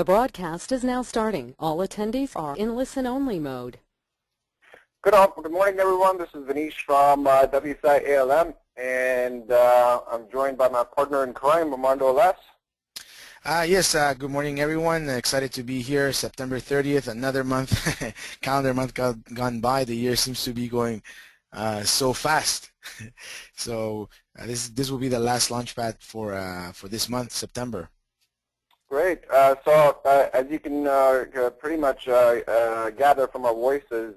The broadcast is now starting. All attendees are in listen-only mode. Good morning, everyone. This is Vanish from WSI ALM, and I'm joined by my partner in crime, Armando Les. Yes, good morning, everyone. Excited to be here. September 30th, another month, calendar month gone by. The year seems to be going so fast. So this will be the last LaunchPad for this month, September. Great. So as you can pretty much gather from our voices,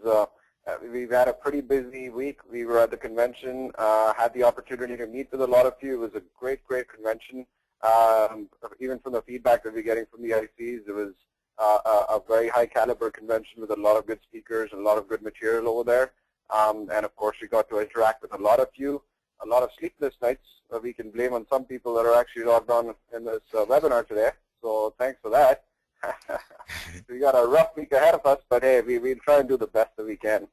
we've had a pretty busy week. We were at the convention, had the opportunity to meet with a lot of you. It was a great convention. Even from the feedback that we're getting from the ICs, it was a very high caliber convention with a lot of good speakers and a lot of good material over there. And of course, we got to interact with a lot of you. A lot of sleepless nights we can blame on some people that are actually logged on in this webinar today. So thanks for that. We got a rough week ahead of us, but hey, we'll try and do the best that we can.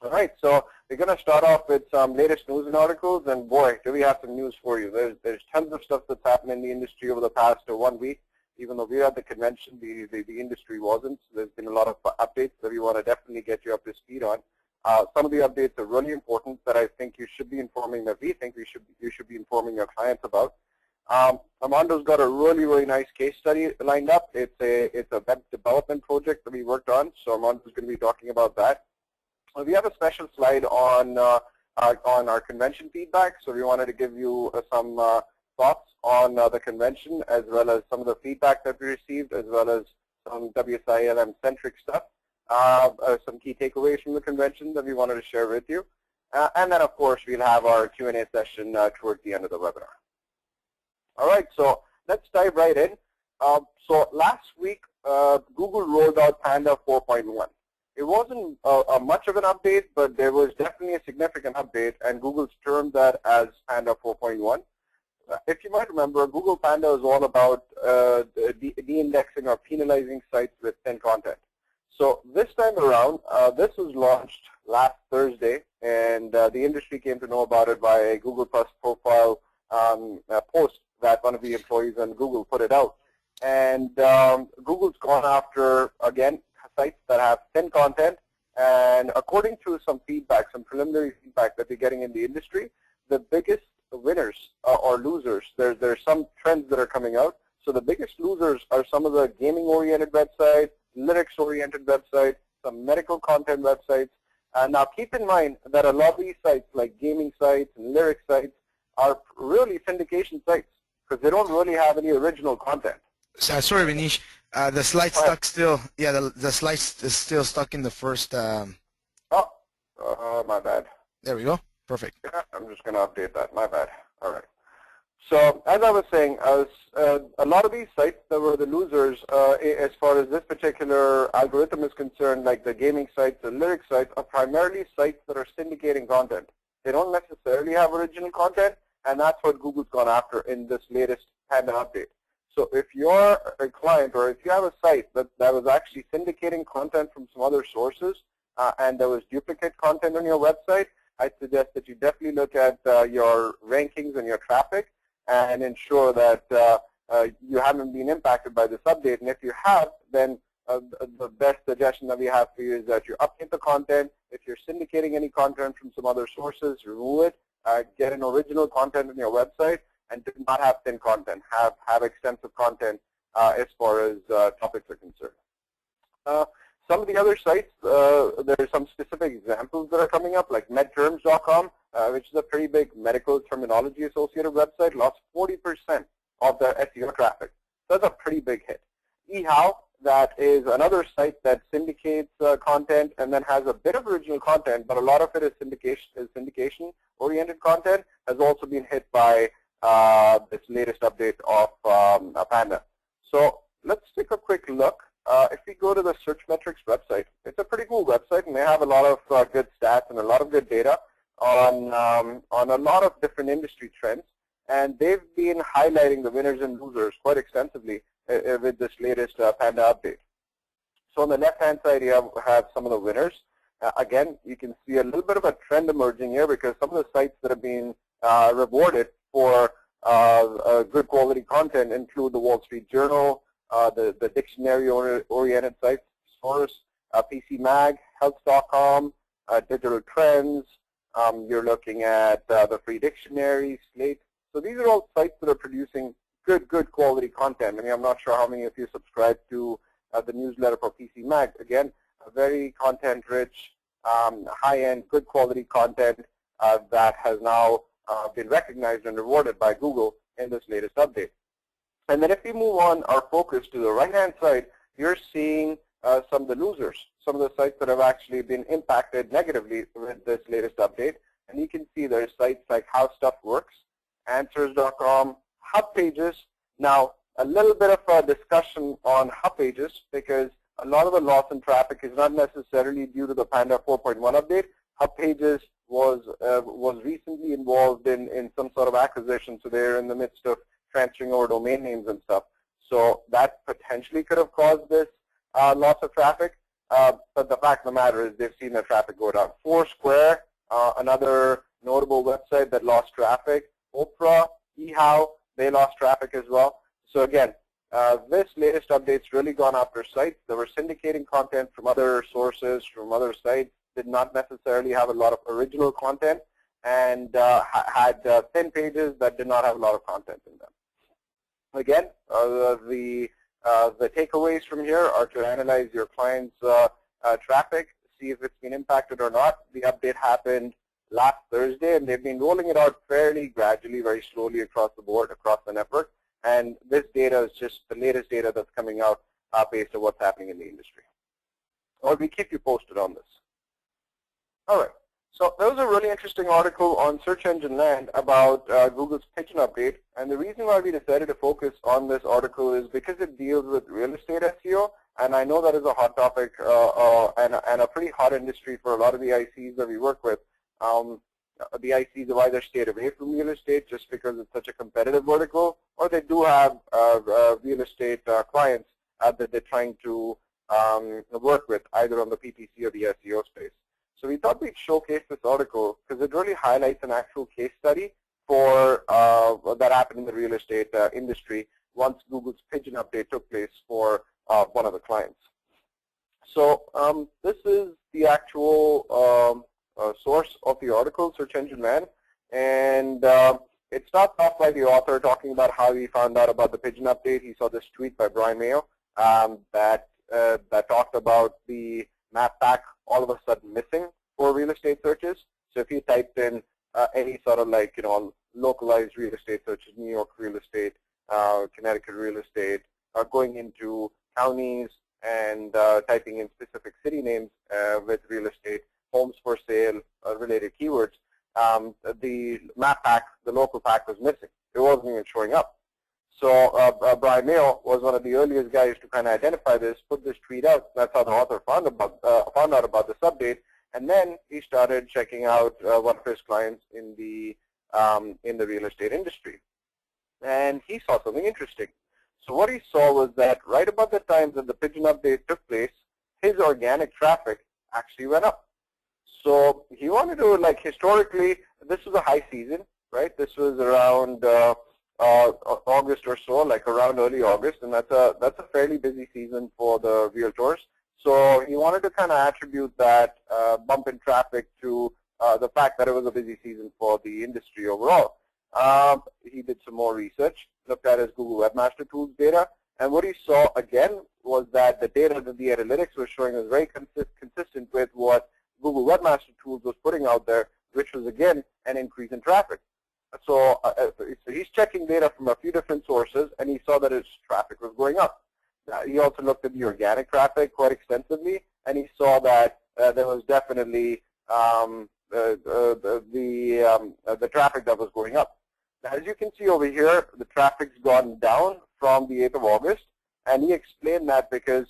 All right, so we're going to start off with some latest news and articles, and boy, do we have some news for you. There's tons of stuff that's happened in the industry over the past 1 week. Even though we were at the convention, the industry wasn't. So there's been a lot of updates that we want to definitely get you up to speed on. Some of the updates are really important that I think you should be informing, that we think you should be informing your clients about. Armando's got a really nice case study lined up. It's a web development project that we worked on, so Armando's going to be talking about that. We have a special slide on our convention feedback, so we wanted to give you some thoughts on the convention, as well as some of the feedback that we received, as well as some WSI ALM-centric stuff, some key takeaways from the convention that we wanted to share with you. And then, of course, we'll have our Q&A session towards the end of the webinar. All right, so let's dive right in. So last week, Google rolled out Panda 4.1. It wasn't much of an update, but there was definitely a significant update, and Google's termed that as Panda 4.1. If you might remember, Google Panda is all about de-indexing or penalizing sites with thin content. So this time around, this was launched last Thursday, and the industry came to know about it by a Google Plus profile post that one of the employees on Google put it out. And Google's gone after, again, sites that have thin content, and according to some feedback, some preliminary feedback that we're getting in the industry, the biggest winners or losers, there's some trends that are coming out. So the biggest losers are some of the gaming-oriented websites, lyrics-oriented websites, some medical content websites. Now keep in mind that a lot of these sites, like gaming sites and lyric sites, are really syndication sites because they don't really have any original content. Sorry, Vanish. The slide stuck still. Yeah, the slide is still stuck in the first. My bad. There we go. Perfect. Yeah, I'm just going to update that. My bad. All right. So as I was saying, a lot of these sites that were the losers, as far as this particular algorithm is concerned, like the gaming sites, the lyric sites, are primarily sites that are syndicating content. They don't necessarily have original content, and that's what Google's gone after in this latest Panda update. So if you're a client, or if you have a site that was actually syndicating content from some other sources, and there was duplicate content on your website, I suggest that you definitely look at your rankings and your traffic and ensure that you haven't been impacted by this update. And if you have, then the best suggestion that we have for you is that you update the content. If you're syndicating any content from some other sources, remove it. Get an original content on your website, and do not have thin content. Have extensive content as far as topics are concerned. Some of the other sites, there are some specific examples that are coming up, like medterms.com, which is a pretty big medical terminology associated website, lost 40% of their SEO traffic. So that's a pretty big hit. eHow, that is another site that syndicates content and then has a bit of original content, but a lot of it is syndication-oriented content, has also been hit by this latest update of Panda. So let's take a quick look. If we go to the Search Metrics website, it's a pretty cool website, and they have a lot of good stats and a lot of good data on a lot of different industry trends. And they've been highlighting the winners and losers quite extensively with this latest Panda update. So on the left-hand side, you have some of the winners. Again, you can see a little bit of a trend emerging here because some of the sites that have been rewarded for good quality content include the Wall Street Journal, the dictionary-oriented sites, Source, PC Mag, Health.com, Digital Trends. You're looking at the Free Dictionary, Slate. So these are all sites that are producing good quality content. I mean, I'm not sure how many of you subscribe to the newsletter for PC Mag. Again, a very content-rich, high-end, good quality content that has now been recognized and rewarded by Google in this latest update. And then if we move on our focus to the right-hand side, you're seeing some of the losers, some of the sites that have actually been impacted negatively with this latest update. And you can see there's sites like How Stuff Works, Answers.com, Hub Pages. Now, a little bit of a discussion on Hub Pages, because a lot of the loss in traffic is not necessarily due to the Panda 4.1 update. Hub Pages was recently involved in some sort of acquisition, so they're in the midst of transferring over domain names and stuff. So that potentially could have caused this loss of traffic. But the fact of the matter is they've seen their traffic go down. Foursquare, another notable website that lost traffic. Oprah, eHow, they lost traffic as well. So again, this latest update's really gone after sites that were syndicating content from other sources, from other sites, did not necessarily have a lot of original content, and had thin pages that did not have a lot of content in them. Again, the takeaways from here are to analyze your client's traffic, see if it's been impacted or not. The update happened last Thursday, and they've been rolling it out fairly gradually, very slowly across the board, across the network. And this data is just the latest data that's coming out based on what's happening in the industry. Or we keep you posted on this. All right. So there was a really interesting article on Search Engine Land about Google's Pigeon update. And the reason why we decided to focus on this article is because it deals with real estate SEO. And I know that is a hot topic and a pretty hot industry for a lot of the ICs that we work with. The ICs have either stayed away from real estate just because it's such a competitive vertical, or they do have real estate clients that they're trying to work with, either on the PPC or the SEO space. So we thought we'd showcase this article because it really highlights an actual case study for that happened in the real estate industry once Google's Pigeon update took place for one of the clients. So this is the actual source of the article, Search Engine Man, and it starts off by the author talking about how he found out about the Pigeon update. He saw this tweet by Brian Mayo that talked about the map pack all of a sudden missing for real estate searches. So if you typed in any sort of like, localized real estate searches, New York real estate, Connecticut real estate, going into counties and typing in specific city names with real estate, homes for sale, related keywords, the map pack, the local pack was missing. It wasn't even showing up. So Brian Mayo was one of the earliest guys to kind of identify this, put this tweet out. That's how the author found out about this update. And then he started checking out one of his clients in the real estate industry. And he saw something interesting. So what he saw was that right about the time that the Pigeon update took place, his organic traffic actually went up. So he wanted to, like, historically, this was a high season, right? This was around August or so, like around early August, and that's a fairly busy season for the realtors. So he wanted to kind of attribute that bump in traffic to the fact that it was a busy season for the industry overall. He did some more research, looked at his Google Webmaster Tools data, and what he saw again was that the data that the analytics was showing was very consistent with what Google Webmaster Tools was putting out there, which was again an increase in traffic. So he's checking data from a few different sources, and he saw that his traffic was going up. He also looked at the organic traffic quite extensively, and he saw that there was definitely the traffic that was going up. Now, as you can see over here, the traffic's gone down from the 8th of August, and he explained that because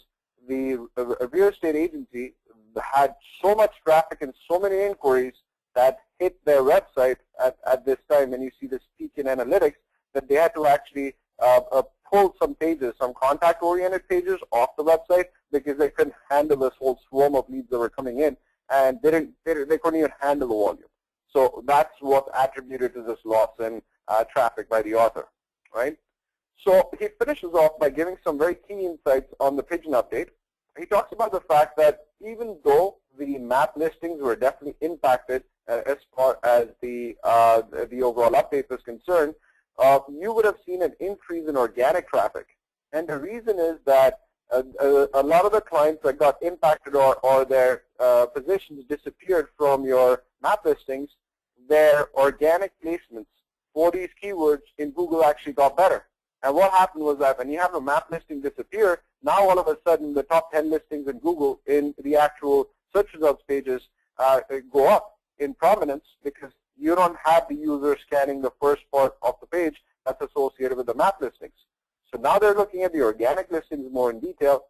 the real estate agency had so much traffic and so many inquiries that hit their website at this time, and you see this peak in analytics, that they had to actually pull some pages, some contact-oriented pages off the website because they couldn't handle this whole swarm of leads that were coming in, and they couldn't even handle the volume. So that's what attributed to this loss in traffic by the author, right? So he finishes off by giving some very key insights on the Pigeon update. He talks about the fact that even though the map listings were definitely impacted as far as the overall update was concerned, you would have seen an increase in organic traffic. And the reason is that a lot of the clients that got impacted or their positions disappeared from your map listings, their organic placements for these keywords in Google actually got better. And what happened was that when you have a map listing disappear, now all of a sudden the top 10 listings in Google in the actual search results pages go up in prominence because you don't have the user scanning the first part of the page that's associated with the map listings. So now they're looking at the organic listings more in detail,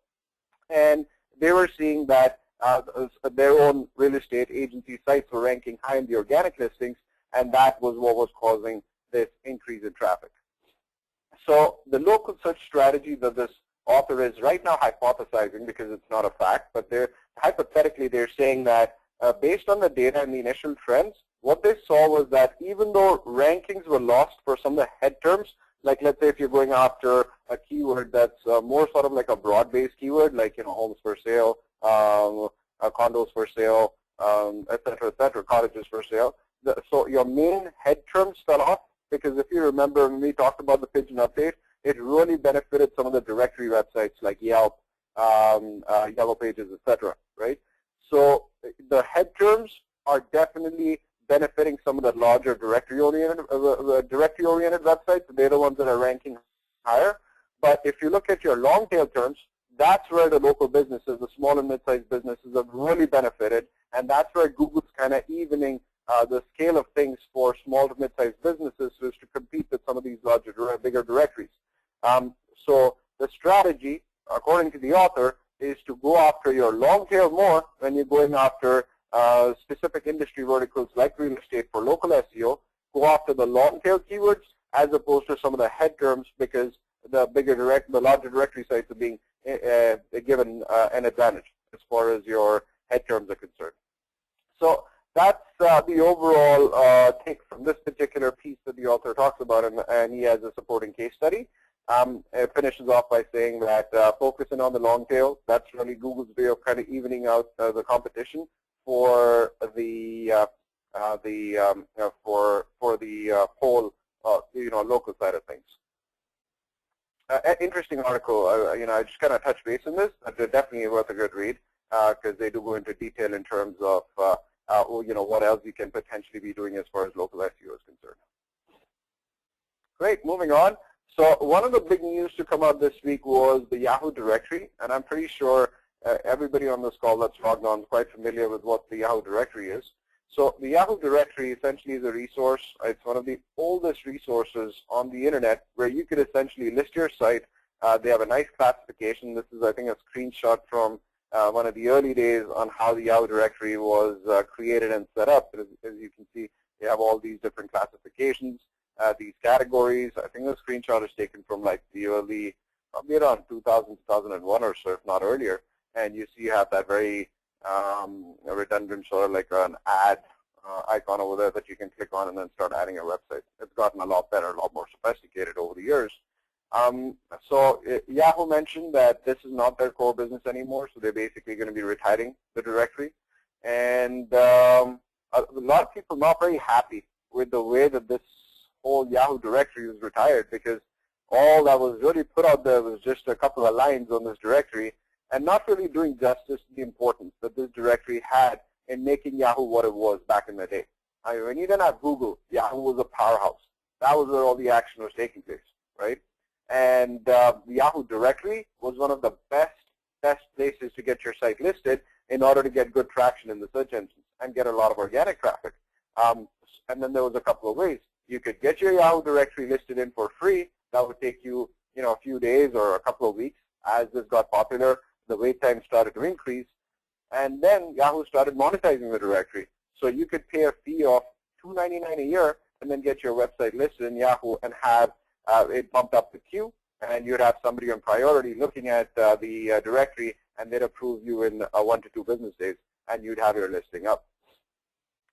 and they were seeing that their own real estate agency sites were ranking high in the organic listings, and that was what was causing this increase in traffic. So the local search strategy that this author is right now hypothesizing, because it's not a fact, but hypothetically they're saying that based on the data and the initial trends, what they saw was that even though rankings were lost for some of the head terms, like let's say if you're going after a keyword that's more sort of like a broad-based keyword, like homes for sale, condos for sale, et cetera, cottages for sale. So your main head terms fell off, because if you remember when we talked about the Pigeon update, it really benefited some of the directory websites like Yelp, Yellow Pages, et cetera, right? So the head terms are definitely benefiting some of the larger directory-oriented websites. They're the ones that are ranking higher. But if you look at your long-tail terms, that's where the local businesses, the small and mid-sized businesses, have really benefited, and that's where Google's kind of evening the scale of things for small to mid-sized businesses so as to compete with some of these larger, bigger directories. So the strategy, according to the author, is to go after your long tail more when you're going after specific industry verticals like real estate for local SEO. Go after the long tail keywords as opposed to some of the head terms, because the larger directory sites are being given an advantage as far as your head terms are concerned. So that's the overall take from this particular piece that the author talks about, and he has a supporting case study. It finishes off by saying that focusing on the long tail, that's really Google's way of kind of evening out the competition for the whole local side of things. Interesting article. I just kind of touch base on this, but they're definitely worth a good read because they do go into detail in terms of what else you can potentially be doing as far as local SEO is concerned. Great, moving on. So one of the big news to come out this week was the Yahoo Directory, and I'm pretty sure everybody on this call that's logged on is quite familiar with what the Yahoo Directory is. So the Yahoo Directory essentially is a resource. It's one of the oldest resources on the internet where you could essentially list your site. They have a nice classification. This is, I think, a screenshot from one of the early days on how the Yahoo Directory was created and set up. As you can see, they have all these different classifications, these categories. I think the screenshot is taken from like the early, probably around 2000, 2001 or so, if not earlier. And you see you have that very redundant sort of like an ad icon over there that you can click on and then start adding your website. It's gotten a lot better, a lot more sophisticated over the years. So Yahoo mentioned that this is not their core business anymore, so they're basically going to be retiring the directory. And a lot of people are not very happy with the way that this whole Yahoo directory was retired, because all that was really put out there was just a couple of lines on this directory and not really doing justice to the importance that this directory had in making Yahoo what it was back in the day. I mean, when you didn't have Google, Yahoo was a powerhouse. That was where all the action was taking place, right? And the Yahoo directory was one of the best places to get your site listed in order to get good traction in the search engines and get a lot of organic traffic. And then there was a couple of ways. You could get your Yahoo directory listed in for free. That would take you, a few days or a couple of weeks. As this got popular, the wait time started to increase. And then Yahoo started monetizing the directory. So you could pay a fee of $2.99 a year and then get your website listed in Yahoo and have it bumped up the queue, and you'd have somebody on priority looking at the directory, and they'd approve you in 1 to 2 business days, and you'd have your listing up.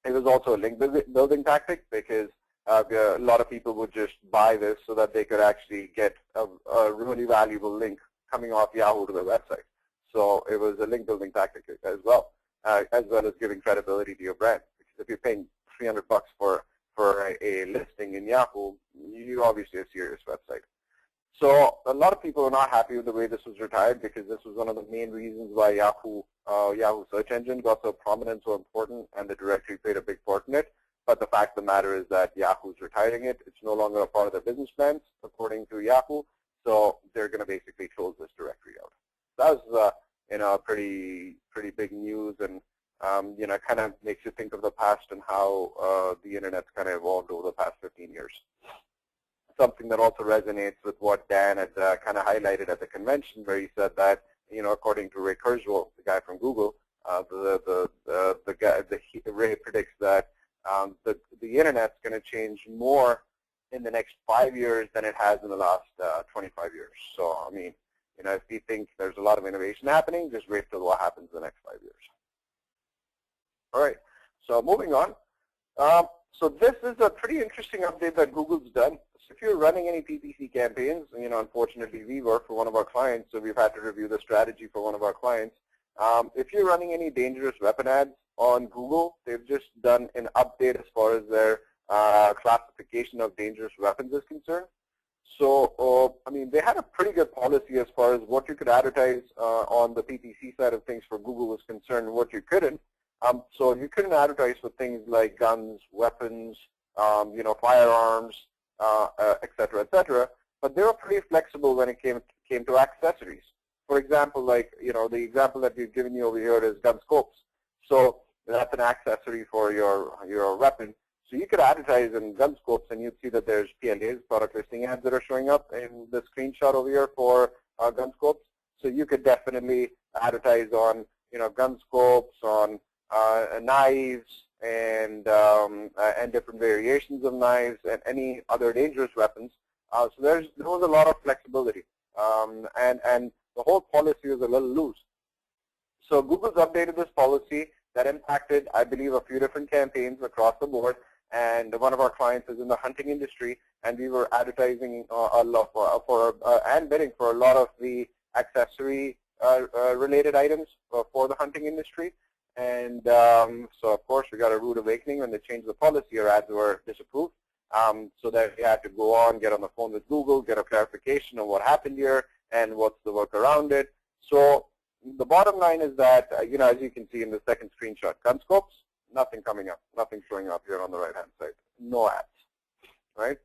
It was also a link building tactic, because a lot of people would just buy this so that they could actually get a really valuable link coming off Yahoo to their website. So it was a link building tactic as well as giving credibility to your brand. Because if you're paying $300 for a listing in Yahoo, you obviously a serious website. So a lot of people are not happy with the way this was retired, because this was one of the main reasons why Yahoo search engine got so prominent, so important, and the directory played a big part in it. But the fact of the matter is that Yahoo's retiring it. It's no longer a part of their business plans, according to Yahoo. So they're going to basically close this directory out. That was pretty big news, and kind of makes you think of the past and how the internet's kind of evolved over the past 15 years. Something that also resonates with what Dan had kind of highlighted at the convention, where he said that, according to Ray Kurzweil, the guy from Google, Ray predicts that the internet's going to change more in the next 5 years than it has in the last 25 years. So, I mean, if you think there's a lot of innovation happening, just wait till what happens in the next 5 years. All right, so moving on. So this is a pretty interesting update that Google's done. So if you're running any PPC campaigns, unfortunately we were for one of our clients, so we've had to review the strategy for one of our clients. If you're running any dangerous weapon ads on Google, they've just done an update as far as their classification of dangerous weapons is concerned. So, I mean, they had a pretty good policy as far as what you could advertise on the PPC side of things for Google was concerned, and what you couldn't. So you couldn't advertise for things like guns, weapons, firearms, et cetera, but they were pretty flexible when it came to accessories. For example, like, the example that we've given you over here is gun scopes. So that's an accessory for your weapon. So you could advertise in gun scopes, and you'd see that there's PLAs, product listing ads, that are showing up in the screenshot over here for gun scopes. So you could definitely advertise on, gun scopes, on knives, and different variations of knives, and any other dangerous weapons. So there was a lot of flexibility, and the whole policy was a little loose. So Google's updated this policy that impacted, I believe, a few different campaigns across the board. And one of our clients is in the hunting industry, and we were advertising a lot and bidding for a lot of the accessory related items for the hunting industry. And so, of course, we got a rude awakening when they changed the policy. Our ads were disapproved. So that we had to go on, get on the phone with Google, get a clarification of what happened here and what's the work around it. So the bottom line is that, as you can see in the second screenshot, gun scopes, nothing coming up, nothing showing up here on the right-hand side, no ads, right?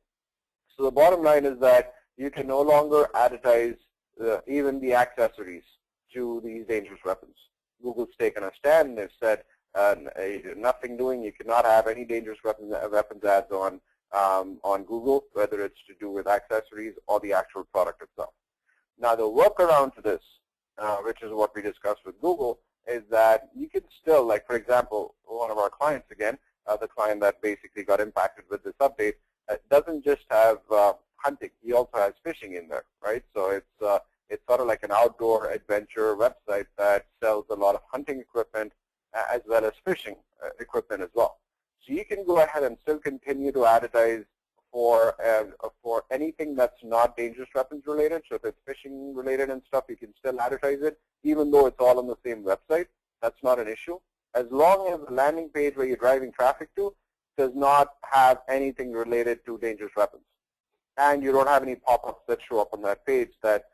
So the bottom line is that you can no longer advertise even the accessories to these dangerous weapons. Google's taken a stand, and they've said nothing doing. You cannot have any dangerous weapons ads on Google, whether it's to do with accessories or the actual product itself. Now the workaround to this, which is what we discussed with Google, is that you can still, like for example, one of our clients again, the client that basically got impacted with this update, doesn't just have hunting. He also has fishing in there, right? So it's sort of like an outdoor adventure website that sells a lot of hunting equipment as well as fishing equipment as well. So you can go ahead and still continue to advertise for anything that's not dangerous weapons related. So if it's fishing related and stuff, you can still advertise it, even though it's all on the same website. That's not an issue. As long as the landing page where you're driving traffic to does not have anything related to dangerous weapons, and you don't have any pop-ups that show up on that page that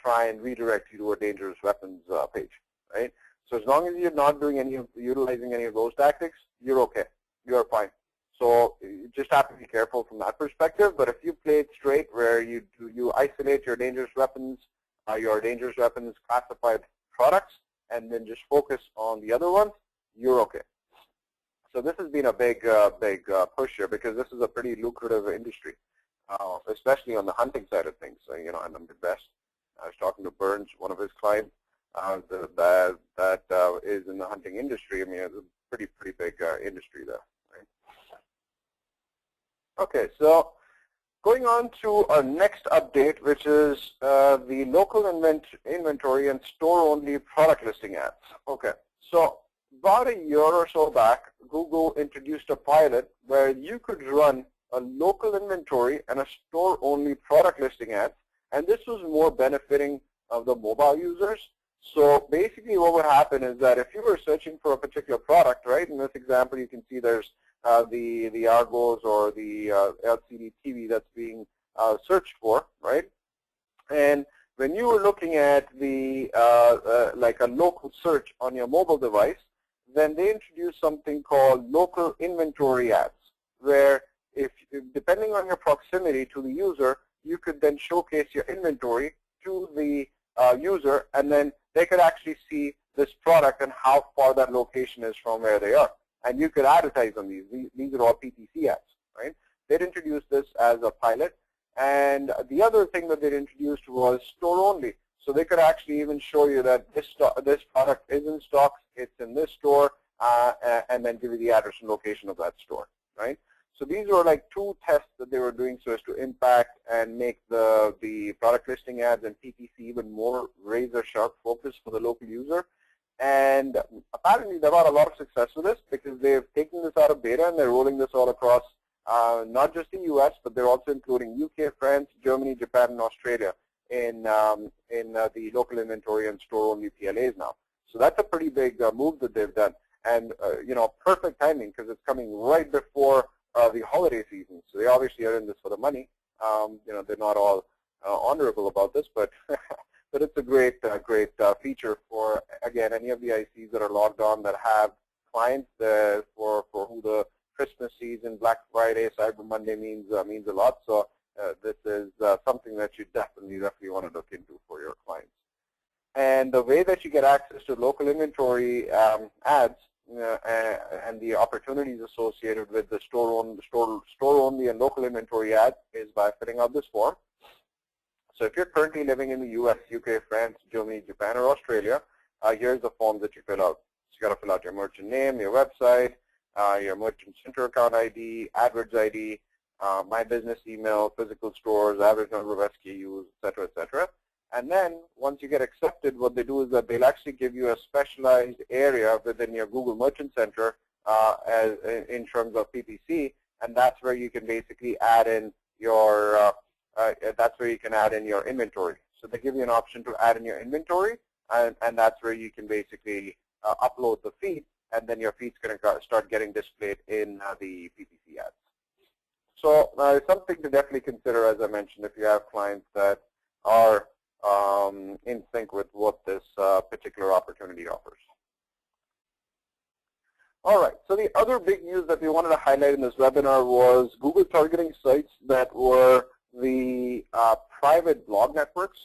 try and redirect you to a dangerous weapons page, right? So as long as you're not doing utilizing any of those tactics, you're okay. You're fine. So you just have to be careful from that perspective. But if you play it straight, where you isolate your dangerous weapons classified products, and then just focus on the other ones, you're okay. So this has been a big push here, because this is a pretty lucrative industry, especially on the hunting side of things. So, in the Midwest, I was talking to Burns, one of his clients, that is in the hunting industry. I mean, it's a pretty big industry there. Right? Okay, so going on to our next update, which is the local inventory and store-only product listing ads. Okay, so about a year or so back, Google introduced a pilot where you could run a local inventory and a store-only product listing ads, and this was more benefiting of the mobile users. So basically what would happen is that if you were searching for a particular product, right, in this example you can see there's the Argos or the LCD TV that's being searched for, right? And when you were looking at the like a local search on your mobile device, then they introduced something called local inventory ads, where if depending on your proximity to the user, you could then showcase your inventory to the user, and then they could actually see this product and how far that location is from where they are. And you could advertise on these. These are all PPC ads, right? They'd introduced this as a pilot. And the other thing that they'd introduced was store only. So they could actually even show you that this product is in stock, it's in this store, and then give you the address and location of that store, right? So these were like two tests that they were doing so as to impact and make the product listing ads and PPC even more razor sharp focus for the local user. And apparently they've had a lot of success with this because they've taken this out of beta and they're rolling this all across not just the US, but they're also including UK, France, Germany, Japan, and Australia in the local inventory and store-only PLAs now. So that's a pretty big move that they've done, and you know, perfect timing because it's coming right before the holiday season. So they obviously are in this for the money. You know, they're not all honorable about this, but but it's a great feature for, again, any of the ICs that are logged on that have clients for who the Christmas season, Black Friday, Cyber Monday means a lot. So this is something that you definitely want to look into for your clients. And the way that you get access to local inventory ads and the opportunities associated with the store-only and local inventory ads is by filling out this form. So if you're currently living in the US, UK, France, Germany, Japan, or Australia, here's the form that you fill out. So you got to fill out your merchant name, your website, your merchant center account ID, AdWords ID, my business email, physical stores, average number of SKUs, etc., etc. And then once you get accepted, what they do is that they'll actually give you a specialized area within your Google Merchant Center in terms of PPC, and that's where you can basically add in your inventory. So they give you an option to add in your inventory, and that's where you can basically upload the feed, and then your feed's going to start getting displayed in the PPC ads. So something to definitely consider, as I mentioned, if you have clients that are in sync with what this particular opportunity offers. All right, so the other big news that we wanted to highlight in this webinar was Google targeting sites that were the private blog networks.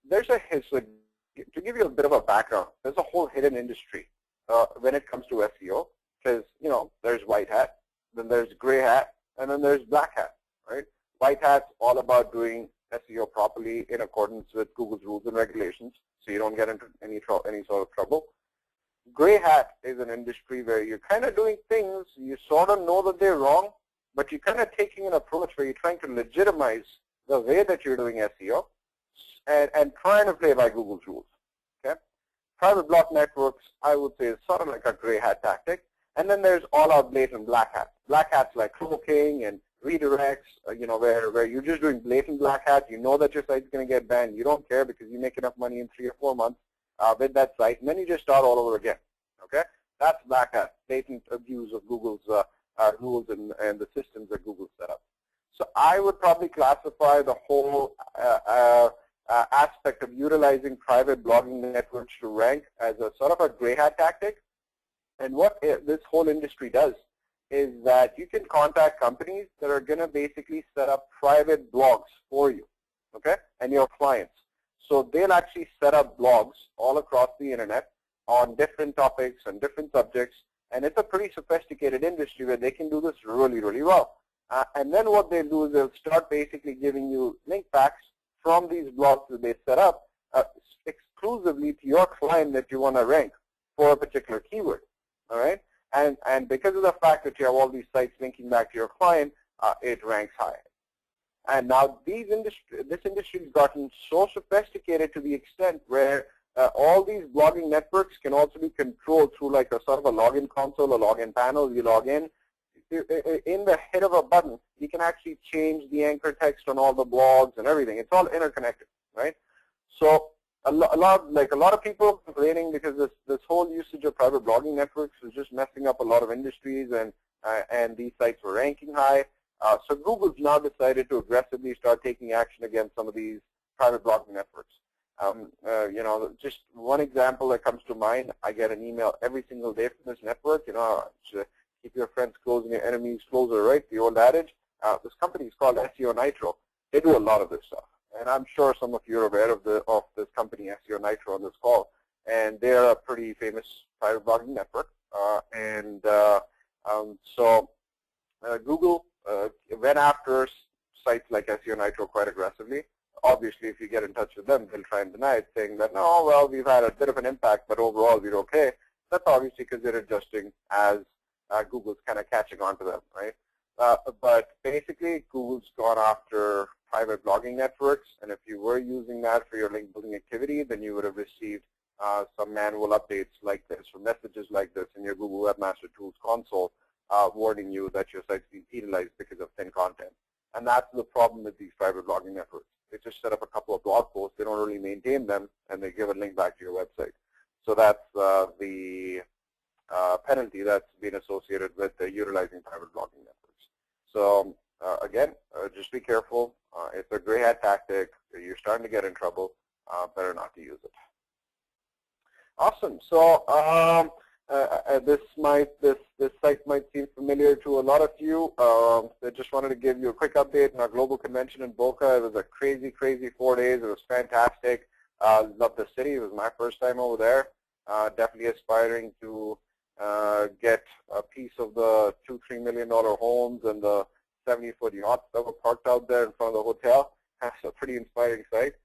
There's a history, to give you a bit of a background, there's a whole hidden industry when it comes to SEO, because, you know, there's white hat, then there's gray hat, and then there's black hat, right? White hat's all about doing SEO properly in accordance with Google's rules and regulations, so you don't get into any sort of trouble. Gray hat is an industry where you're kind of doing things, you sort of know that they're wrong, but you're kind of taking an approach where you're trying to legitimize the way that you're doing SEO and trying to play by Google's rules. Okay? Private block networks, I would say, is sort of like a gray hat tactic. And then there's all-out blatant black hat. Black hats like cloaking and redirects, you know, where you're just doing blatant black hat. You know that your site's going to get banned. You don't care because you make enough money in 3 or 4 months with that site, and then you just start all over again. Okay? That's black hat, blatant abuse of Google's rules and the systems that Google set up. So I would probably classify the whole aspect of utilizing private blogging networks to rank as a sort of a gray hat tactic. And what this whole industry does is that you can contact companies that are going to basically set up private blogs for you, okay, and your clients. So they'll actually set up blogs all across the internet on different topics and different subjects, and it's a pretty sophisticated industry where they can do this really, really well. And then what they do is they'll start basically giving you link packs from these blogs that they set up exclusively to your client that you want to rank for a particular keyword. All right, and because of the fact that you have all these sites linking back to your client, it ranks high. And now this industry has gotten so sophisticated to the extent where all these blogging networks can also be controlled through like a sort of a login console, a login panel. You log in the head of a button, actually change the anchor text on all the blogs and everything. It's all interconnected, right? So a lot of people are complaining because this whole usage of private blogging networks is just messing up a lot of industries, and these sites were ranking high. So Google's now decided to aggressively start taking action against some of these private blogging networks. You know, just one example that comes to mind, I get an email every single day from this network, you know, keep your friends close and your enemies closer, right? The old adage. This company is called SEO Nitro. They do a lot of this stuff. And I'm sure some of you are aware of this company, SEO Nitro, on this call. And they're a pretty famous private blogging network. So Google went after sites like SEO Nitro quite aggressively. Obviously, if you get in touch with them, they'll try and deny it, saying that, no, well, we've had a bit of an impact, but overall we're okay. That's obviously because they're adjusting as Google's kind of catching on to them, right? But basically, Google's gone after private blogging networks, and if you were using that for your link building activity, then you would have received some manual updates like this, or messages like this in your Google Webmaster Tools console, warning you that your site's being penalized because of thin content. And that's the problem with these private blogging networks. They just set up a couple of blog posts, they don't really maintain them, and they give a link back to your website. So that's the penalty that's been associated with utilizing private blogging networks. So again, just be careful. It's a gray hat tactic. You're starting to get in trouble. Better not to use it. Awesome. So this site might seem familiar to a lot of you. I just wanted to give you a quick update on our global convention in Boca. It was a crazy, crazy 4 days. It was fantastic. Loved the city. It was my first time over there. Definitely aspiring to get a piece of the $2-3 million homes and the 70-foot yachts that were parked out there in front of the hotel. That's a pretty inspiring site.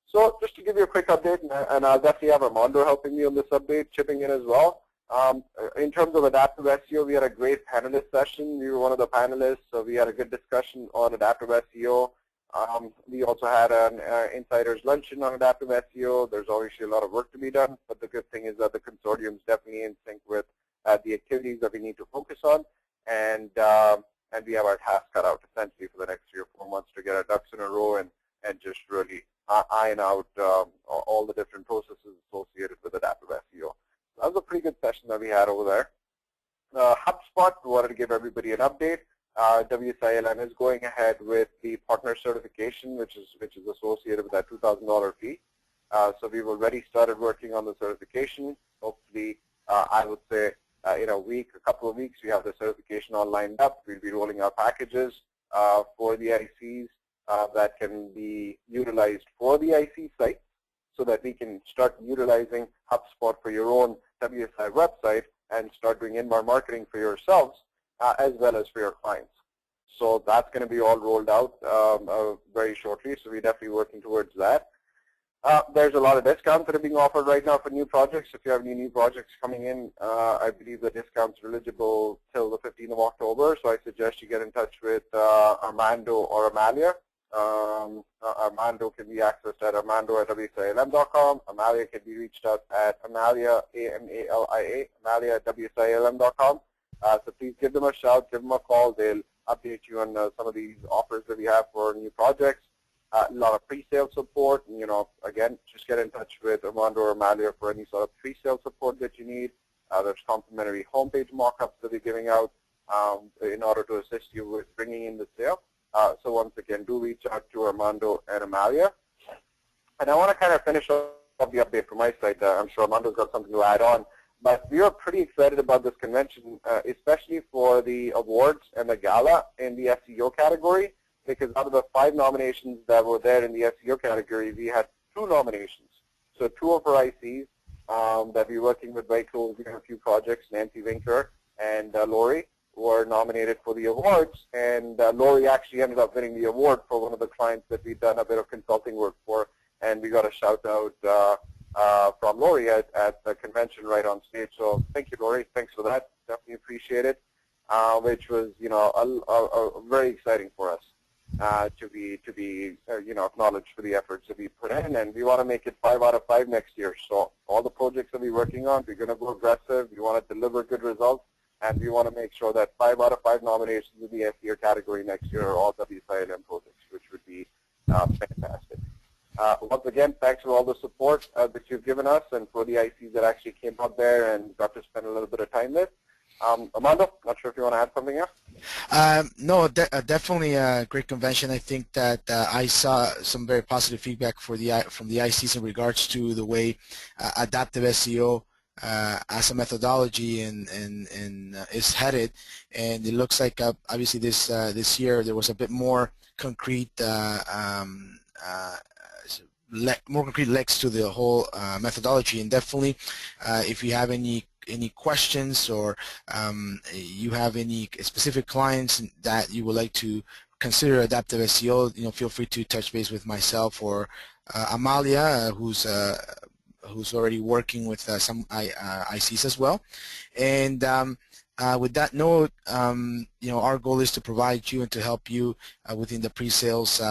So just to give you a quick update, and I'll definitely have Armando helping me on this update, chipping in as well. In terms of adaptive SEO, we had a great panelist session. We were one of the panelists, so we had a good discussion on adaptive SEO. We also had an insider's luncheon on adaptive SEO. There's obviously a lot of work to be done, but the good thing is that the consortium is definitely in sync with the activities that we need to focus on, and we have our task cut out essentially for the next 3 or 4 months to get our ducks in a row and just really iron out all the different processes associated with adaptive SEO. That was a pretty good session that we had over there. HubSpot, we wanted to give everybody an update. WSI ALM is going ahead with the partner certification, which is associated with that $2,000 fee. So we've already started working on the certification. Hopefully, I would say in a couple of weeks, we have the certification all lined up. We'll be rolling out packages for the ICs that can be utilized for the IC site, so that we can start utilizing HubSpot for your own WSI website and start doing inbound marketing for yourselves as well as for your clients. So that's going to be all rolled out very shortly, so we're definitely working towards that. There's a lot of discounts that are being offered right now for new projects. If you have any new projects coming in, I believe the discounts are eligible till the 15th of October, so I suggest you get in touch with Armando or Amalia. Armando can be accessed at armando@wsilm.com. Amalia can be reached out at Amalia, A-M-A-L-I-A, Amalia@wsilm.com. So please give them a shout, give them a call. They'll update you on some of these offers that we have for new projects. A lot of pre-sale support. You know, again, just get in touch with Armando or Amalia for any sort of pre-sale support that you need. There's complimentary homepage mock-ups that we're giving out in order to assist you with bringing in the sale. So once again, do reach out to Armando and Amalia. And I want to kind of finish off the update from my side. I'm sure Armando's got something to add on. But we are pretty excited about this convention, especially for the awards and the gala in the SEO category, because out of the 5 nominations that were there in the SEO category, we had 2 nominations. So 2 of our ICs that we're working with very closely on a few projects, Nancy Winkler and Lori, were nominated for the awards, and Lori actually ended up winning the award for one of the clients that we've done a bit of consulting work for, and we got a shout out from Lori at the convention right on stage. So thank you, Lori. Thanks for that. Definitely appreciate it. Which was, you know, very exciting for us to be you know, acknowledged for the efforts that we put in, and we want to make it 5 out of 5 next year. So all the projects that we're working on, we're going to go aggressive. We want to deliver good results. and we want to make sure that 5 out of 5 nominations in the SEO category next year are all WSI LM projects, which would be fantastic. Once again, thanks for all the support that you've given us and for the ICs that actually came out there and got to spend a little bit of time with. Armando, not sure if you want to add something else? No, definitely a great convention. I think that I saw some very positive feedback from the ICs in regards to the way adaptive SEO as a methodology and is headed, and it looks like obviously this year there was a bit more concrete more concrete legs to the whole methodology. And definitely if you have any questions or you have any specific clients that you would like to consider adaptive SEO, feel free to touch base with myself or Amalia, who's already working with some ICs as well. And with that note, our goal is to provide you and to help you within the pre-sales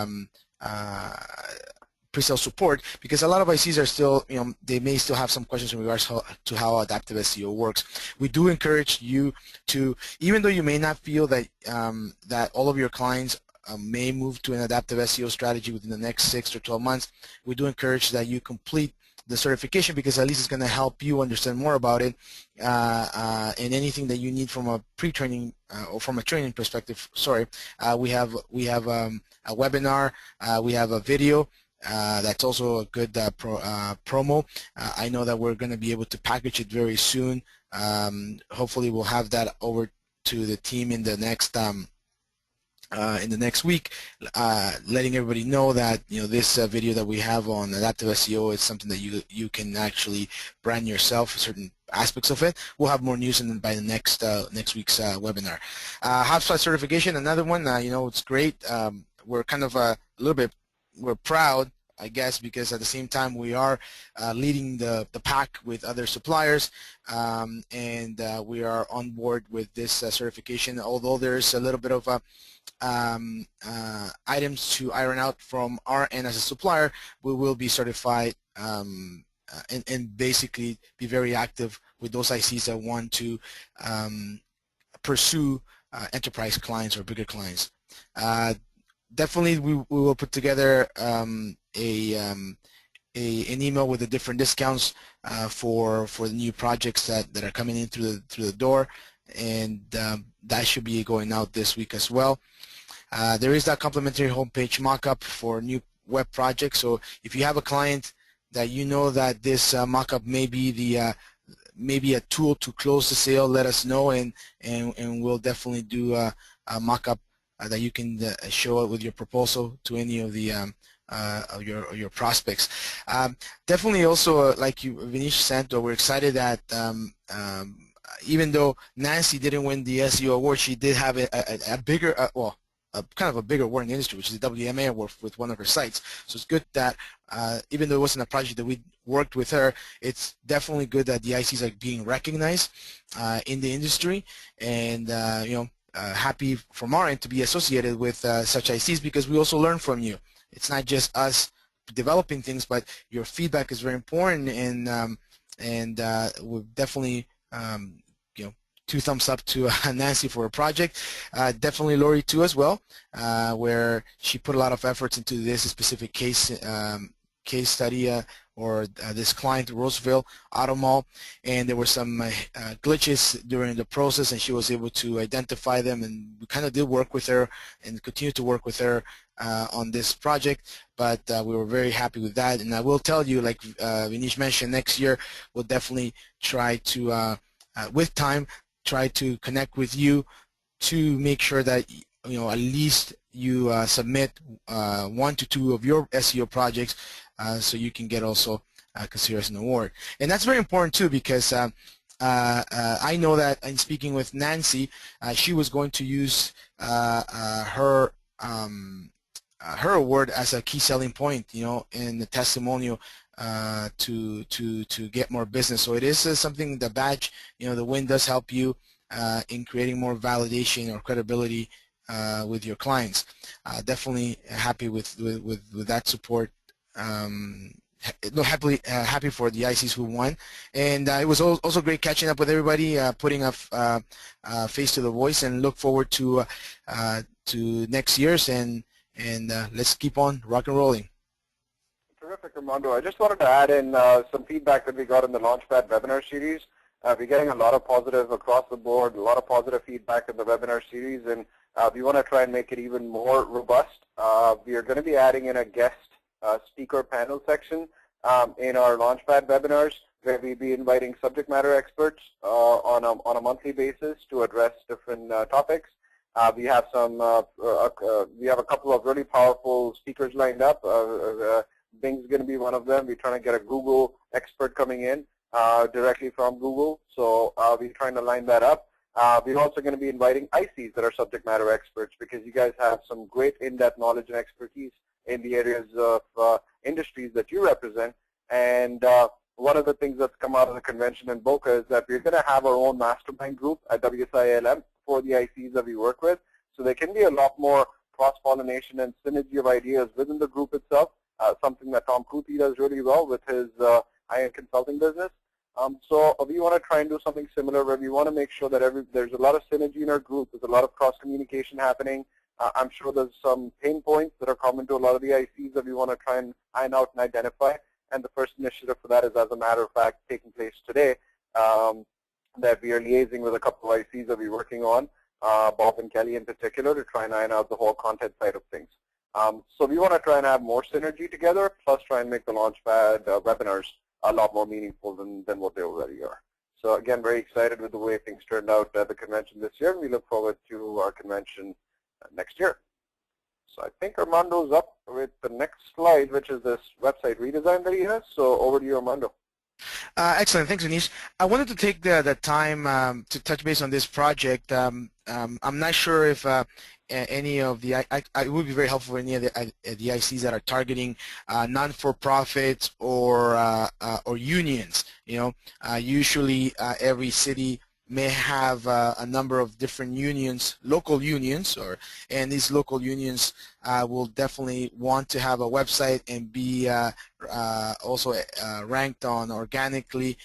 support, because a lot of ICs are still, they may still have some questions in regards to how adaptive SEO works. We do encourage you to, even though you may not feel that that all of your clients may move to an adaptive SEO strategy within the next 6 or 12 months, we do encourage that you complete the certification, because at least it's going to help you understand more about it, and anything that you need from a pre-training or from a training perspective. We have a webinar, we have a video. That's also a good promo. I know that we're going to be able to package it very soon. Hopefully we'll have that over to the team in the next week, letting everybody know that this video that we have on adaptive SEO is something that you can actually brand yourself, certain aspects of it. We'll have more news by the next week's webinar. HubSpot certification, another one. It's great. We're kind of we're proud, I guess, because at the same time we are leading the pack with other suppliers, and we are on board with this certification. Although there's a little bit of items to iron out from our end as a supplier, we will be certified and basically be very active with those ICs that want to pursue enterprise clients or bigger clients. Definitely, we will put together an email with the different discounts for the new projects that are coming in through the door, and that should be going out this week as well. There is that complimentary homepage mockup for new web projects. So if you have a client that that this mockup may be maybe a tool to close the sale, let us know, and we'll definitely do a mockup that you can show it with your proposal to any of the of your prospects. Definitely also, like Vinish said, we're excited that even though Nancy didn't win the SEO award, she did have a bigger, kind of a bigger award in the industry, which is the WMA award with one of her sites. So it's good that even though it wasn't a project that we worked with her, it's definitely good that the ICs are being recognized in the industry, and happy from our end to be associated with such ICs, because we also learn from you. It's not just us developing things, but your feedback is very important, and we've definitely 2 thumbs up to Nancy for her project. Definitely Lori too as well, where she put a lot of efforts into this specific case study or this client, Roseville Auto Mall, and there were some glitches during the process, and she was able to identify them, and we kind of did work with her and continue to work with her on this project, but we were very happy with that. And I will tell you, like Vinish mentioned, next year we'll definitely try to, with time, try to connect with you to make sure that at least you submit 1 to 2 of your SEO projects, so you can get also considered as an award. And that's very important too, because I know that in speaking with Nancy, she was going to use her award as a key selling point, in the testimonial to get more business. So it is something, the badge, the win does help you in creating more validation or credibility with your clients. Definitely happy with that support happy for the ICs who won, and it was also great catching up with everybody, putting a face to the voice, and look forward to next year's, and let's keep on rock and rolling. Terrific, Armando. I just wanted to add in some feedback that we got in the LaunchPad webinar series. We're getting a lot of positive across the board, a lot of positive feedback in the webinar series, and we want to try and make it even more robust. We are going to be adding in a guest speaker panel section in our LaunchPad webinars, where we'll be inviting subject matter experts on a monthly basis to address different topics. We have a couple of really powerful speakers lined up. Bing's going to be one of them. We're trying to get a Google expert coming in directly from Google, so we're trying to line that up. We're also going to be inviting ICs that are subject matter experts, because you guys have some great in-depth knowledge and expertise in the areas of industries that you represent. And one of the things that's come out of the convention in Boca is that we're going to have our own mastermind group at WSI ALM for the ICs that we work with. So there can be a lot more cross-pollination and synergy of ideas within the group itself, something that Tom Kuthi does really well with his high-end consulting business. So we want to try and do something similar, where we want to make sure that there's a lot of synergy in our group, there's a lot of cross-communication happening. I'm sure there's some pain points that are common to a lot of the ICs that we want to try and iron out and identify. And the first initiative for that is, as a matter of fact, taking place today, that we are liaising with a couple of ICs that we're working on, Bob and Kelly in particular, to try and iron out the whole content side of things. So we want to try and have more synergy together, plus try and make the LaunchPad webinars a lot more meaningful than what they already are. So again, very excited with the way things turned out at the convention this year. We look forward to our convention next year. So I think Armando's up with the next slide, which is this website redesign that he has. So over to you, Armando. Excellent. Thanks, Anish. I wanted to take the time to touch base on this project. I'm not sure if any of the, it would be very helpful for any of the ICs that are targeting non-for-profits or unions. You know, usually every city may have a number of different unions, local unions, and these local unions will definitely want to have a website and be also ranked on organically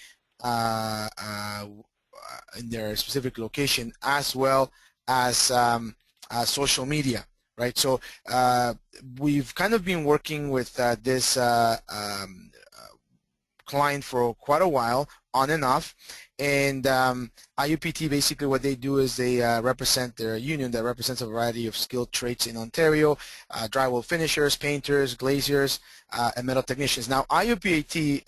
in their specific location, as well as social media, right? So we've kind of been working with this client for quite a while, on and off, and IUPT, basically what they do is they represent their union that represents a variety of skilled trades in Ontario, drywall finishers, painters, glaziers, and metal technicians. Now IUPAT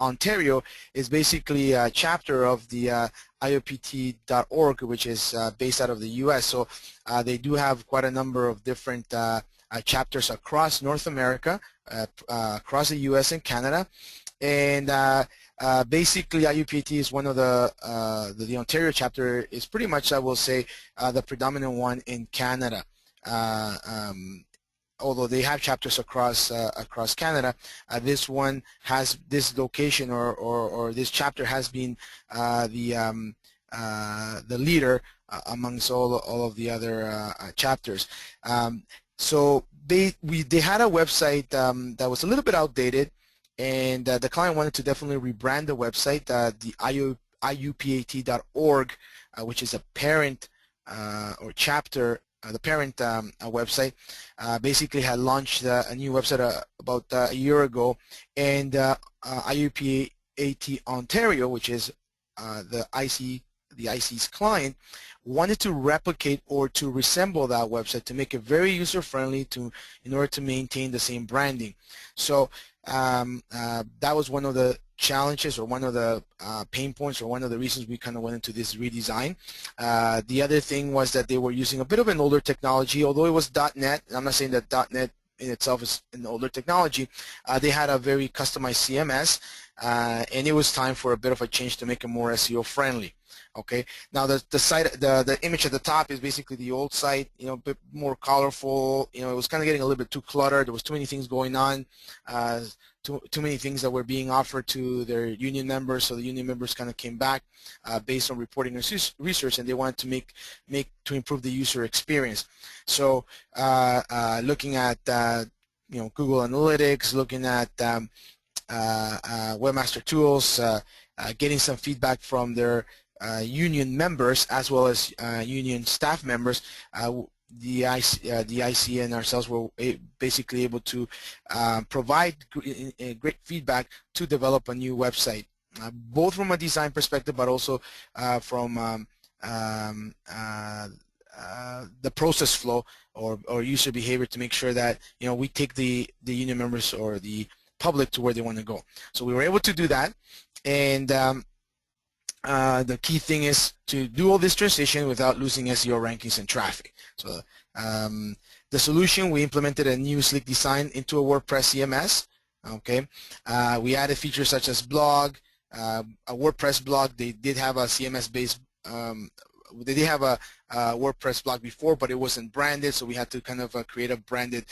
Ontario is basically a chapter of the IUPT.org, which is based out of the US. So they do have quite a number of different chapters across North America, across the US and Canada. And basically IUPAT is one of the Ontario chapter is pretty much, I will say, the predominant one in Canada. Although they have chapters across Canada, this one has this location or this chapter has been the leader amongst all of the other chapters. So they had a website that was a little bit outdated, and the client wanted to definitely rebrand the website. The IUPAT.org, which is a parent or chapter, the parent website, basically had launched a new website about a year ago, and IUPAT Ontario, which is the IC's client, wanted to replicate or to resemble that website to make it very user-friendly in order to maintain the same branding. So that was one of the challenges, or one of the pain points, or one of the reasons we kind of went into this redesign. The other thing was that they were using a bit of an older technology, although it was .NET. I'm not saying that .NET in itself is an older technology. They had a very customized CMS, and it was time for a bit of a change to make it more SEO friendly. Okay, now the site, the image at the top is basically the old site, you know, a bit more colorful. You know, it was kind of getting a little bit too cluttered. There was too many things going on, too many things that were being offered to their union members. So the union members kind of came back based on reporting and research, and they wanted to improve the user experience. So looking at Google Analytics, looking at Webmaster Tools, getting some feedback from their union members as well as union staff members. The IC and ourselves were basically able to provide great feedback to develop a new website, both from a design perspective, but also from the process flow or user behavior, to make sure that we take the union members or the public to where they want to go. So we were able to do that, and the key thing is to do all this transition without losing SEO rankings and traffic. So the solution, we implemented a new sleek design into a WordPress CMS. Okay, we added features such as blog, a WordPress blog. They did have a CMS-based they did have a WordPress blog before, but it wasn't branded, so we had to kind of create a branded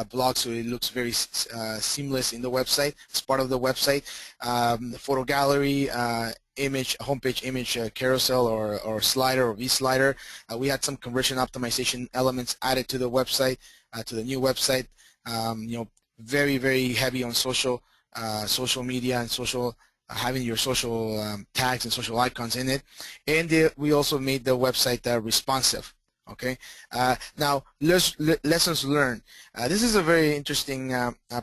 blog so it looks very seamless in the website. It's part of the website. Photo gallery, image, homepage image carousel or slider or V-slider. We had some conversion optimization elements added to the website, to the new website. Very, very heavy on social media and social, having your social tags and social icons in it. And we also made the website responsive. Okay. Now, lessons learned. This is a very interesting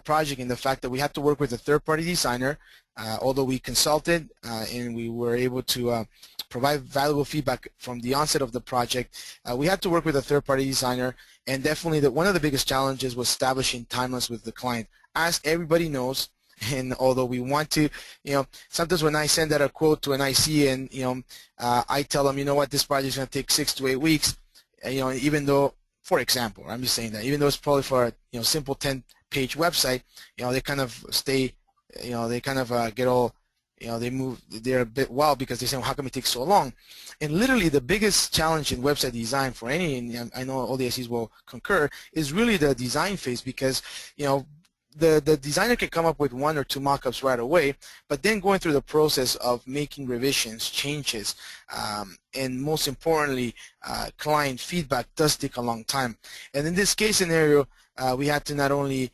project in the fact that we had to work with a third-party designer. Although we consulted and we were able to provide valuable feedback from the onset of the project, we had to work with a third-party designer, and definitely one of the biggest challenges was establishing timelines with the client. As everybody knows, and although we want to, sometimes when I send out a quote to an IC and, I tell them, what, this project is going to take 6 to 8 weeks, even though, for example, I'm just saying that, even though it's probably for a, simple 10-page website, they kind of stay, they kind of get all, they're a bit wild because they say, well, how come it takes so long? And literally the biggest challenge in website design for any, and I know all the ICs will concur, is really the design phase, because, the designer can come up with 1 or 2 mock-ups right away, but then going through the process of making revisions, changes, and most importantly, client feedback does take a long time. And in this case scenario, we had to not only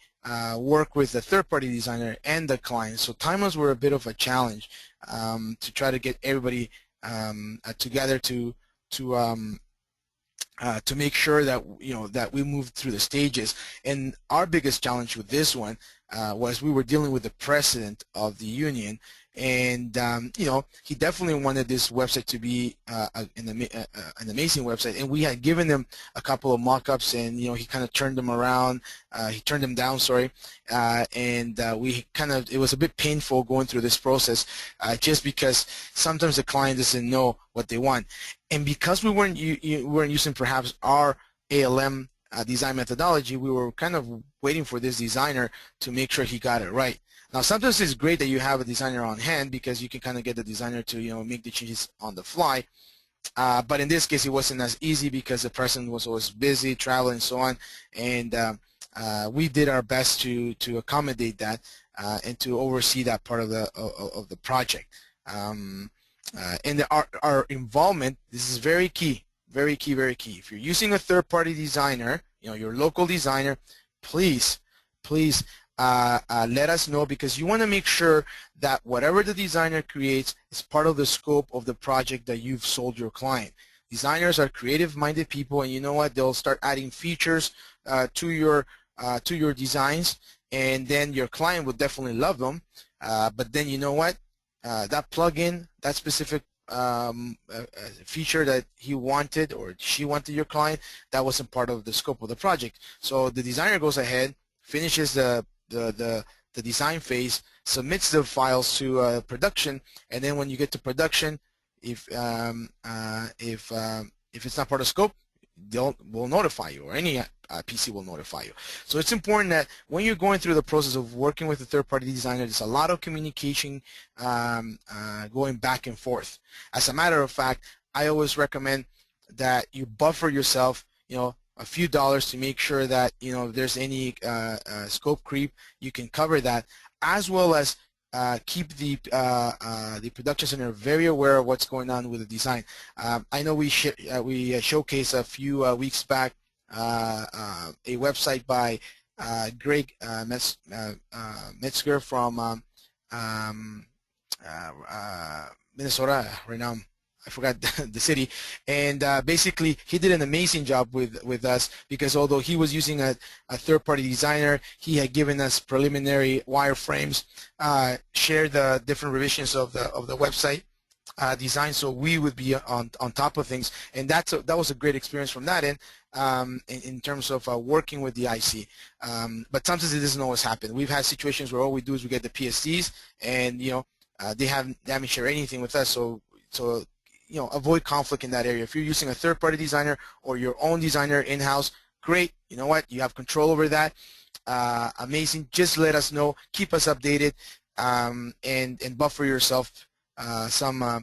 work with the third-party designer and the client, so timelines were a bit of a challenge to try to get everybody together to make sure that that we moved through the stages. And our biggest challenge with this one was we were dealing with the president of the union, and he definitely wanted this website to be an amazing website, and we had given him a couple of mock-ups, and he kind of turned them around, he turned them down, sorry, and it was a bit painful going through this process, just because sometimes the client doesn't know what they want. And because we weren't using perhaps our ALM design methodology, we were kind of waiting for this designer to make sure he got it right. Now, sometimes it's great that you have a designer on hand because you can kind of get the designer to make the changes on the fly. But in this case, it wasn't as easy because the person was always busy, traveling, and so on. And we did our best to accommodate that and to oversee that part of the project. And our involvement, this is very key, very key, very key. If you're using a third-party designer, your local designer, please let us know, because you want to make sure that whatever the designer creates is part of the scope of the project that you've sold your client. Designers are creative-minded people, and you know what? They'll start adding features to your designs, and then your client will definitely love them. But then you know what? That plugin, that specific feature that he wanted or she wanted, your client, that wasn't part of the scope of the project. So the designer goes ahead, finishes the design phase, submits the files to production, and then when you get to production, if it's not part of scope, we'll notify you, or any PC will notify you. So it's important that when you're going through the process of working with a third-party designer, there's a lot of communication going back and forth. As a matter of fact, I always recommend that you buffer yourself, a few dollars to make sure that if there's any scope creep, you can cover that, as well as keep the production center very aware of what's going on with the design. I know we showcased a few weeks back a website by Greg Metzger from Minnesota right now. I forgot the city, and basically he did an amazing job with us, because although he was using a third-party designer, he had given us preliminary wireframes, shared the different revisions of the website design, so we would be on top of things, and that was a great experience from that end, in terms of working with the IC. But sometimes it doesn't always happen. We've had situations where all we do is we get the PSDs, and they haven't shared anything with us, so avoid conflict in that area. If you're using a third-party designer or your own designer in-house, great. You know what? You have control over that. Amazing. Just let us know. Keep us updated, and buffer yourself some a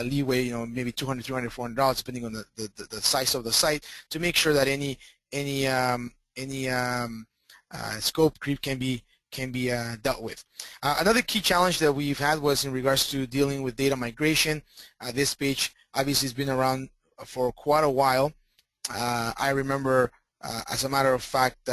leeway. Maybe $200, $300, $400, depending on the size of the site, to make sure that any scope creep can be dealt with. Another key challenge that we've had was in regards to dealing with data migration. This page obviously has been around for quite a while. I remember, as a matter of fact,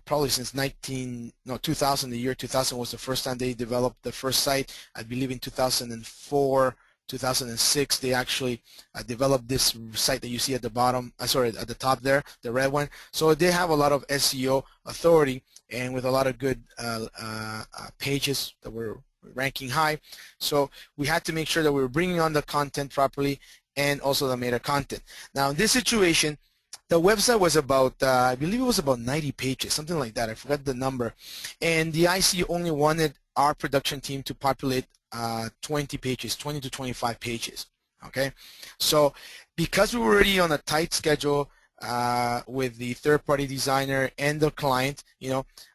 probably since 2000, the year 2000 was the first time they developed the first site. I believe in 2004, 2006, they actually developed this site that you see at the bottom, sorry, at the top there, the red one. So they have a lot of SEO authority, and with a lot of good pages that were ranking high. So we had to make sure that we were bringing on the content properly, and also the meta content. Now in this situation, the website was about, I believe it was about 90 pages, something like that. I forgot the number. And the IC only wanted our production team to populate 20 pages, 20 to 25 pages. Okay, so because we were already on a tight schedule with the third-party designer and the client,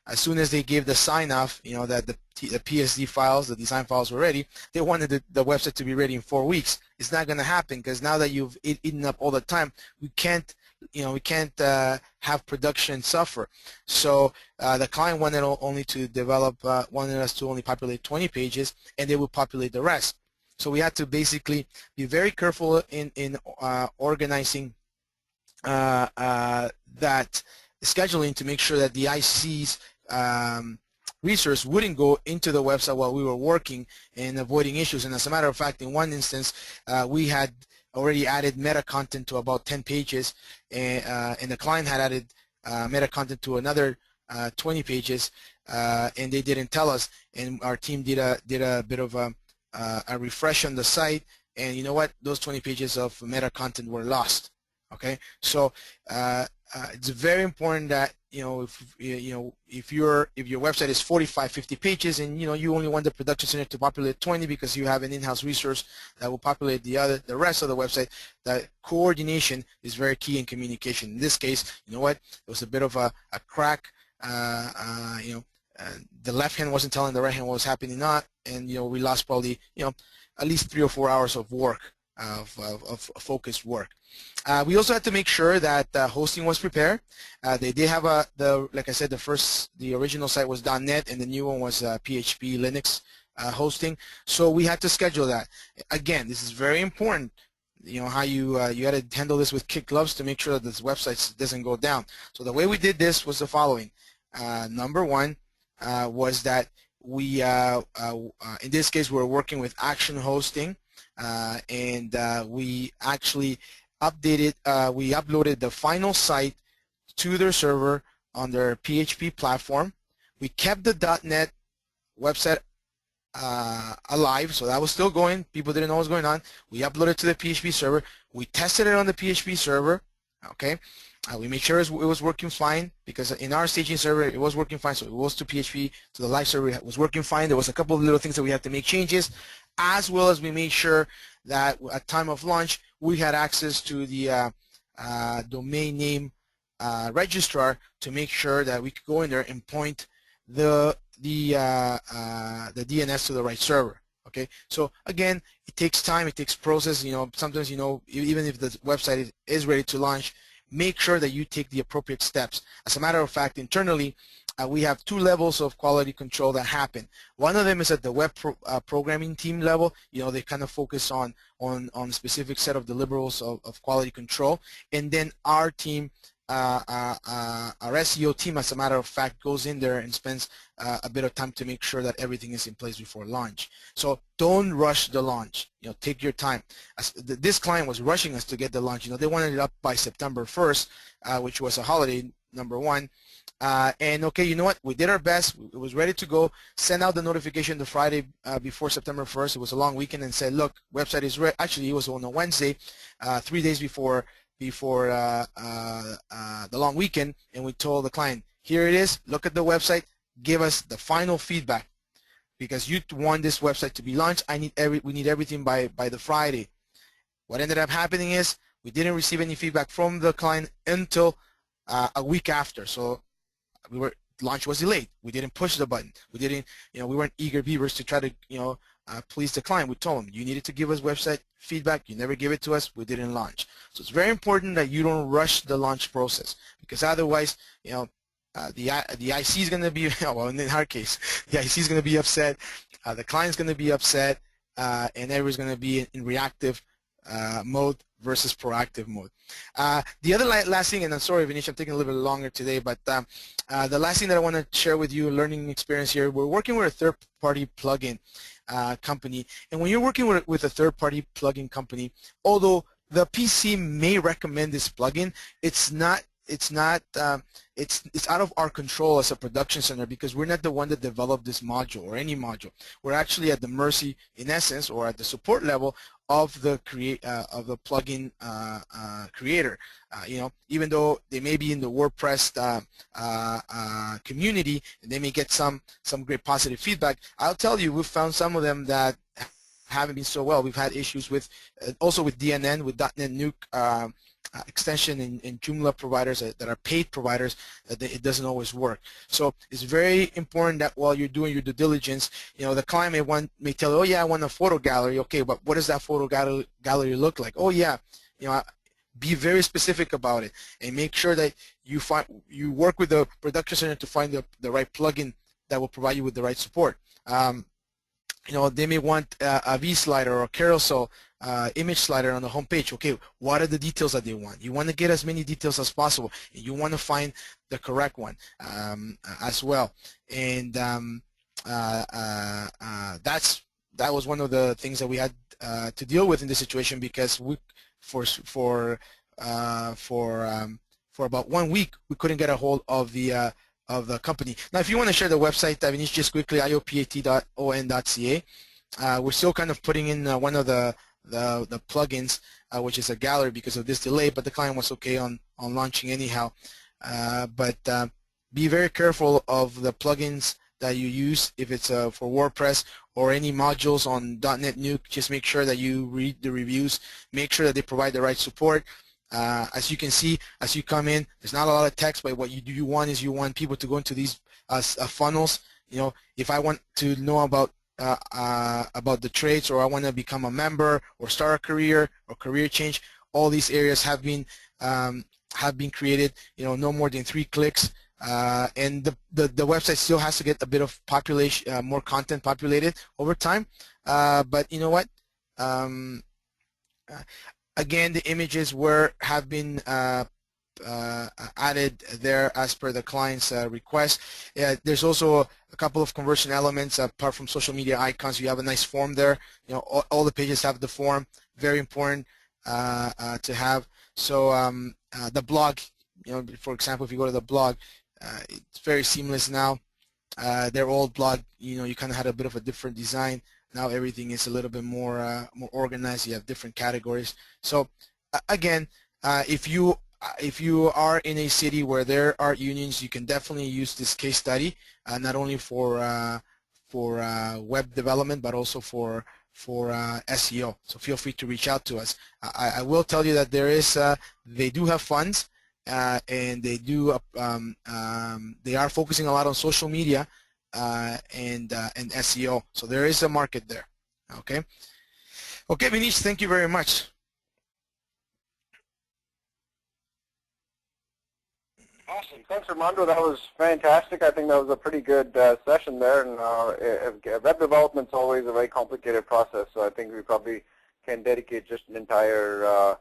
as soon as they gave the sign-off, that the PSD files, the design files were ready, they wanted the website to be ready in 4 weeks. It's not going to happen, because now that you've eaten up all the time, we can't have production suffer. So the client wanted only to develop, wanted us to only populate 20 pages, and they would populate the rest. So we had to basically be very careful in organizing that scheduling, to make sure that the IC's resource wouldn't go into the website while we were working and avoiding issues. And as a matter of fact, in one instance, we had already added meta content to about 10 pages, and the client had added meta content to another 20 pages, and they didn't tell us, and our team did a bit of a refresh on the site, and you know what, those 20 pages of meta content were lost. Okay, so it's very important that if your website is 45, 50 pages, and you only want the production center to populate 20 because you have an in-house resource that will populate the rest of the website, that coordination is very key in communication. In this case, you know what, it was a bit of a crack. The left hand wasn't telling the right hand what was happening, and we lost probably at least 3 or 4 hours of work, of focused work. We also had to make sure that hosting was prepared. They did have like I said, the original site was .NET, and the new one was PHP Linux hosting. So we had to schedule that. Again, this is very important. How you got to handle this with kid gloves to make sure that this website doesn't go down. So the way we did this was the following. Number one was that we, in this case, we're working with Action Hosting, and we actually we uploaded the final site to their server on their PHP platform. We kept the .NET website alive, so that was still going. People didn't know what was going on. We uploaded it to the PHP server. We tested it on the PHP server. Okay, we made sure it was working fine, because in our staging server it was working fine. So it was to PHP, to the live server, it was working fine. There was a couple of little things that we had to make changes, as well as we made sure that at time of launch we had access to the domain name registrar to make sure that we could go in there and point the DNS to the right server. Okay, so again, it takes time, it takes process. Sometimes even if the website is ready to launch, make sure that you take the appropriate steps. As a matter of fact, internally, we have 2 levels of quality control that happen. One of them is at the web programming team level. They kind of focus on a specific set of deliverables of quality control, and then our team our SEO team, as a matter of fact, goes in there and spends a bit of time to make sure that everything is in place before launch. So don't rush the launch. Take your time. This client was rushing us to get the launch. They wanted it up by September 1st, which was a holiday, number one. And okay, you know what? We did our best. It was ready to go. Send out the notification the Friday before September 1st. It was a long weekend, and said, look, website is ready. Actually, it was on a Wednesday, 3 days before the long weekend, and we told the client, here it is, look at the website, give us the final feedback, because you want this website to be launched. We need everything by the Friday. What ended up happening is we didn't receive any feedback from the client until a week after. So launch was delayed. We didn't push the button. We didn't, we weren't eager beavers to try to, please the client. We told them, you needed to give us website feedback. You never give it to us. We didn't launch. So it's very important that you don't rush the launch process, because otherwise, the IC is going to be, well, in our case, the IC is going to be upset, the client's going to be upset, and everyone's going to be in reactive mode versus proactive mode. The other last thing, and I'm sorry, Vinish, I'm taking a little bit longer today, but the last thing that I want to share with you, learning experience here, we're working with a third-party plugin company, and when you're working with a third-party plugin company, although the PC may recommend this plugin, it's out of our control as a production center, because we're not the one that developed this module or any module. We're actually at the mercy, in essence, or at the support level of the plugin creator. Even though they may be in the WordPress community, and they may get some great positive feedback, I'll tell you, we've found some of them that haven't been so well. We've had issues with also with DNN, with .NET Nuke extension and Joomla providers that are paid providers, that it doesn't always work. So it's very important that while you're doing your due diligence, the client may tell you, oh yeah, I want a photo gallery. Okay, but what does that photo gallery look like? Oh yeah, be very specific about it, and make sure that you work with the production center to find the right plugin that will provide you with the right support. They may want a V slider or a carousel image slider on the home page. Okay, what are the details that they want? You want to get as many details as possible, and you want to find the correct one as well. And that was one of the things that we had to deal with in this situation, because for about 1 week we couldn't get a hold of the company. Now, if you want to share the website, Vinish, just quickly, IUPAT.on.ca. We're still kind of putting in one of the plugins, which is a gallery, because of this delay, but the client was okay on launching anyhow. But be very careful of the plugins that you use. If it's for WordPress or any modules on .NET Nuke, just make sure that you read the reviews, make sure that they provide the right support. As you can see, as you come in, there's not a lot of text, but what you want is you want people to go into these funnels. If I want to know about the trades, or I want to become a member or start a career or career change, all these areas have been created. No more than 3 clicks, and the website still has to get a bit of population, more content populated over time. But you know what? Again, the images have been added there as per the client's request. There's also a couple of conversion elements apart from social media icons. You have a nice form there. All the pages have the form. Very important to have. So the blog, for example, if you go to the blog, it's very seamless now. Their old blog, you kind of had a bit of a different design. Now everything is a little bit more organized. You have different categories. So again, if you are in a city where there are unions, you can definitely use this case study, not only for web development, but also for SEO. So feel free to reach out to us. I will tell you that they do have funds, and they are focusing a lot on social media and SEO. So there is a market there. Okay, Vinish, thank you very much. Awesome. Thanks, Armando. That was fantastic. I think that was a pretty good session there. And web development is always a very complicated process, so I think we probably can dedicate just an entire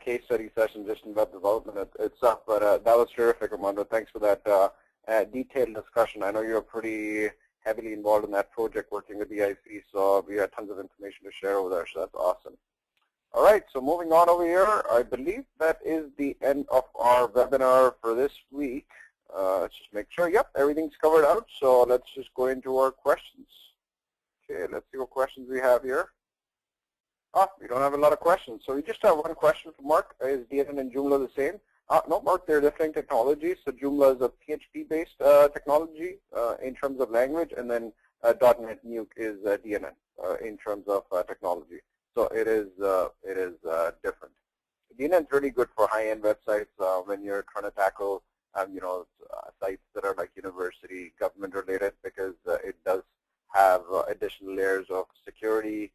case study session just in web development itself. But that was terrific, Armando. Thanks for that detailed discussion. I know you're pretty heavily involved in that project working with the IC, so we had tons of information to share over there, so that's awesome. All right, so moving on over here, I believe that is the end of our webinar for this week. Let's just make sure, yep, everything's covered out, so let's just go into our questions. Okay, let's see what questions we have here. We don't have a lot of questions, so we just have one question from Mark. Is DNN and Joomla the same? No, Mark, they're different technologies. So Joomla is a PHP-based technology in terms of language, and then .NET Nuke is DNN in terms of technology. So it is different. DNN is really good for high-end websites when you're trying to tackle sites that are like university, government-related, because it does have additional layers of security.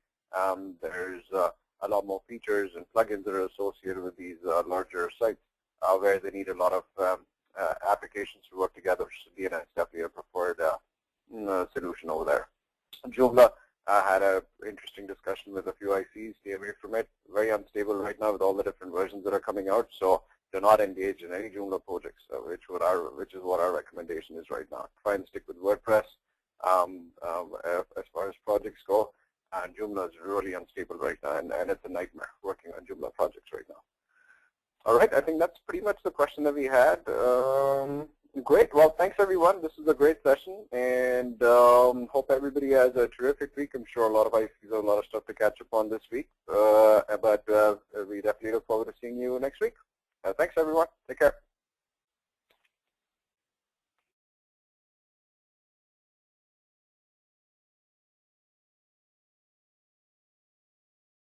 There's a lot more features and plugins that are associated with these larger sites where they need a lot of applications to work together. So DNN is definitely a preferred solution over there. Joomla had an interesting discussion with a few ICs. Stay away from it. Very unstable right now with all the different versions that are coming out. So do not engage in any Joomla projects, which is what our recommendation is right now. Try and stick with WordPress as far as projects go. And Joomla is really unstable right now, and it's a nightmare working on Joomla projects right now. All right, I think that's pretty much the question that we had. Great. Well, thanks, everyone. This is a great session, and hope everybody has a terrific week. I'm sure a lot of ICs have a lot of stuff to catch up on this week, but we definitely look forward to seeing you next week. Thanks, everyone. Take care.